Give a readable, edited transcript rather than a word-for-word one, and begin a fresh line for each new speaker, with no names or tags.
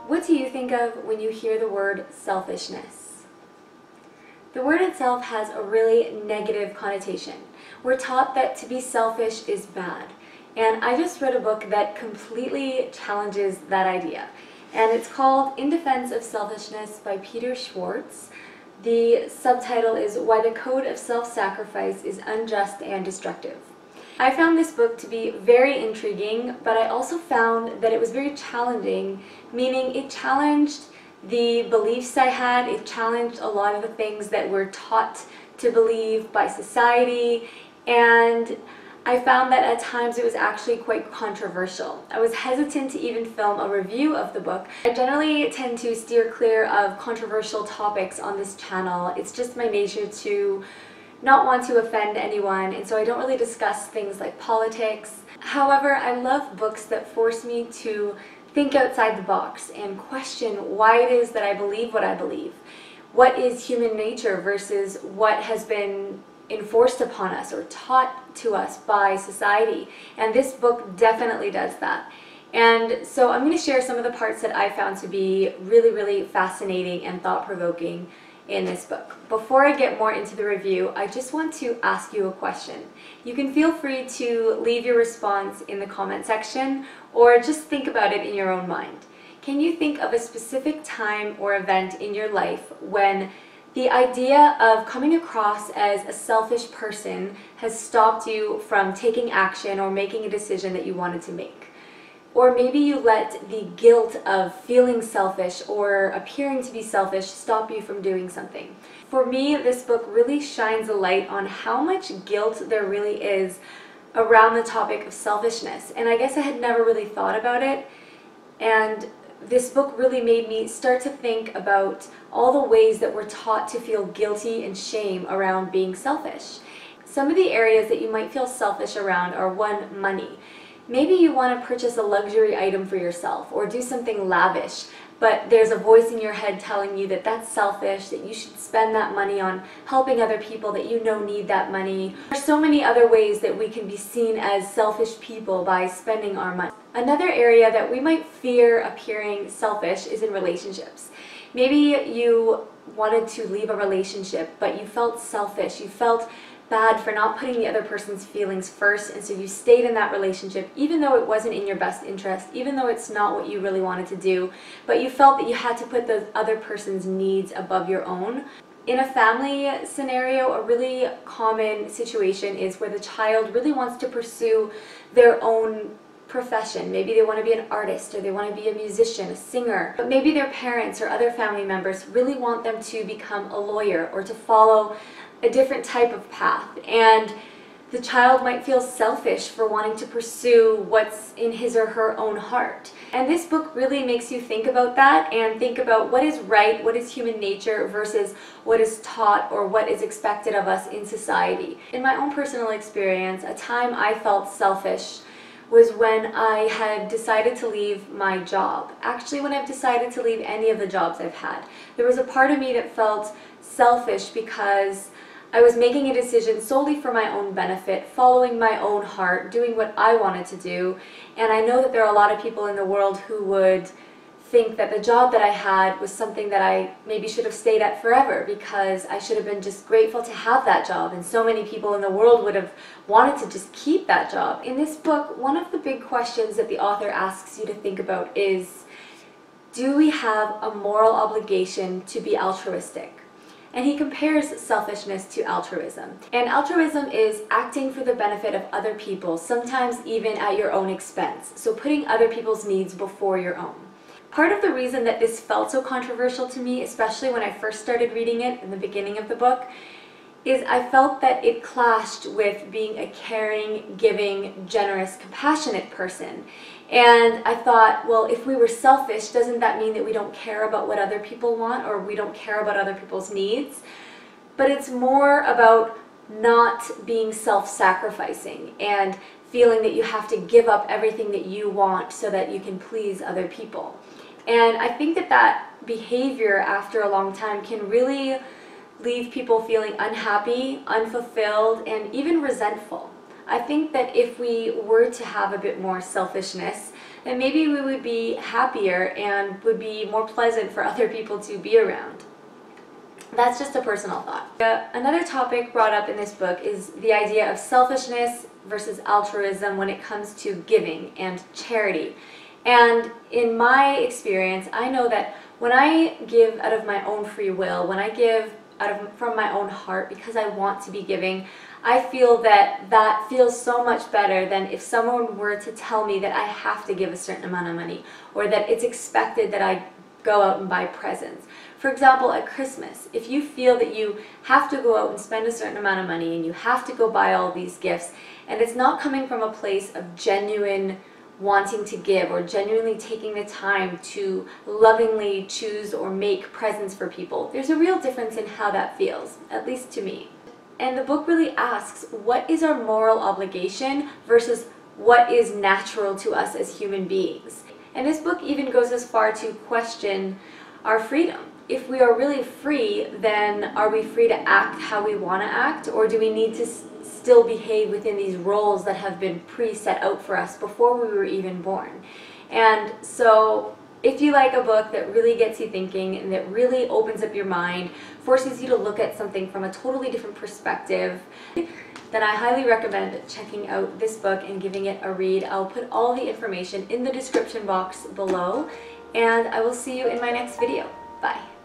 what do you think of when you hear the word selfishness? The word itself has a really negative connotation. We're taught that to be selfish is bad. And I just read a book that completely challenges that idea. And it's called In Defense of Selfishness by Peter Schwartz. The subtitle is Why the Code of Self-Sacrifice is Unjust and Destructive. I found this book to be very intriguing, but I also found that it was very challenging, meaning it challenged the beliefs I had, it challenged a lot of the things that we're taught to believe by society, and I found that at times it was actually quite controversial. I was hesitant to even film a review of the book. I generally tend to steer clear of controversial topics on this channel. It's just my nature to not want to offend anyone, and so I don't really discuss things like politics. However, I love books that force me to think outside the box and question why it is that I believe what I believe. What is human nature versus what has been enforced upon us or taught to us by society. And this book definitely does that. And so I'm going to share some of the parts that I found to be really, really fascinating and thought-provoking in this book. Before I get more into the review, I just want to ask you a question. You can feel free to leave your response in the comment section or just think about it in your own mind. Can you think of a specific time or event in your life when the idea of coming across as a selfish person has stopped you from taking action or making a decision that you wanted to make? Or maybe you let the guilt of feeling selfish or appearing to be selfish stop you from doing something. For me, this book really shines a light on how much guilt there really is around the topic of selfishness. And I guess I had never really thought about it. And this book really made me start to think about all the ways that we're taught to feel guilty and shame around being selfish. Some of the areas that you might feel selfish around are: one, money. Maybe you want to purchase a luxury item for yourself or do something lavish, but there's a voice in your head telling you that that's selfish, that you should spend that money on helping other people that you know need that money. There's so many other ways that we can be seen as selfish people by spending our money. Another area that we might fear appearing selfish is in relationships. Maybe you wanted to leave a relationship, but you felt selfish, you felt bad for not putting the other person's feelings first, and so you stayed in that relationship even though it wasn't in your best interest, even though it's not what you really wanted to do, but you felt that you had to put the other person's needs above your own. In a family scenario, a really common situation is where the child really wants to pursue their own profession. Maybe they want to be an artist, or they want to be a musician, a singer, but maybe their parents or other family members really want them to become a lawyer or to follow a different type of path, and the child might feel selfish for wanting to pursue what's in his or her own heart. And this book really makes you think about that and think about what is right, what is human nature versus what is taught or what is expected of us in society. In my own personal experience, a time I felt selfish was when I had decided to leave my job. Actually, when I've decided to leave any of the jobs I've had, there was a part of me that felt selfish because I was making a decision solely for my own benefit, following my own heart, doing what I wanted to do. And I know that there are a lot of people in the world who would think that the job that I had was something that I maybe should have stayed at forever, because I should have been just grateful to have that job, and so many people in the world would have wanted to just keep that job. In this book, one of the big questions that the author asks you to think about is, do we have a moral obligation to be altruistic? And he compares selfishness to altruism. And altruism is acting for the benefit of other people, sometimes even at your own expense. So putting other people's needs before your own. Part of the reason that this felt so controversial to me, especially when I first started reading it in the beginning of the book, is I felt that it clashed with being a caring, giving, generous, compassionate person. And I thought, well, if we were selfish, doesn't that mean that we don't care about what other people want, or we don't care about other people's needs? But it's more about not being self-sacrificing and feeling that you have to give up everything that you want so that you can please other people. And I think that that behavior after a long time can really leave people feeling unhappy, unfulfilled, and even resentful. I think that if we were to have a bit more selfishness, then maybe we would be happier and would be more pleasant for other people to be around. That's just a personal thought. Another topic brought up in this book is the idea of selfishness versus altruism when it comes to giving and charity. And in my experience, I know that when I give out of my own free will, when I give from my own heart because I want to be giving, I feel that that feels so much better than if someone were to tell me that I have to give a certain amount of money, or that it's expected that I go out and buy presents. For example, at Christmas, if you feel that you have to go out and spend a certain amount of money and you have to go buy all these gifts, and it's not coming from a place of genuine wanting to give or genuinely taking the time to lovingly choose or make presents for people, there's a real difference in how that feels, at least to me. And the book really asks, what is our moral obligation versus what is natural to us as human beings? And this book even goes as far to question our freedom. If we are really free, then are we free to act how we want to act, or do we need to still behave within these roles that have been pre-set out for us before we were even born? And so if you like a book that really gets you thinking and that really opens up your mind, forces you to look at something from a totally different perspective, then I highly recommend checking out this book and giving it a read. I'll put all the information in the description box below, and I will see you in my next video. Bye.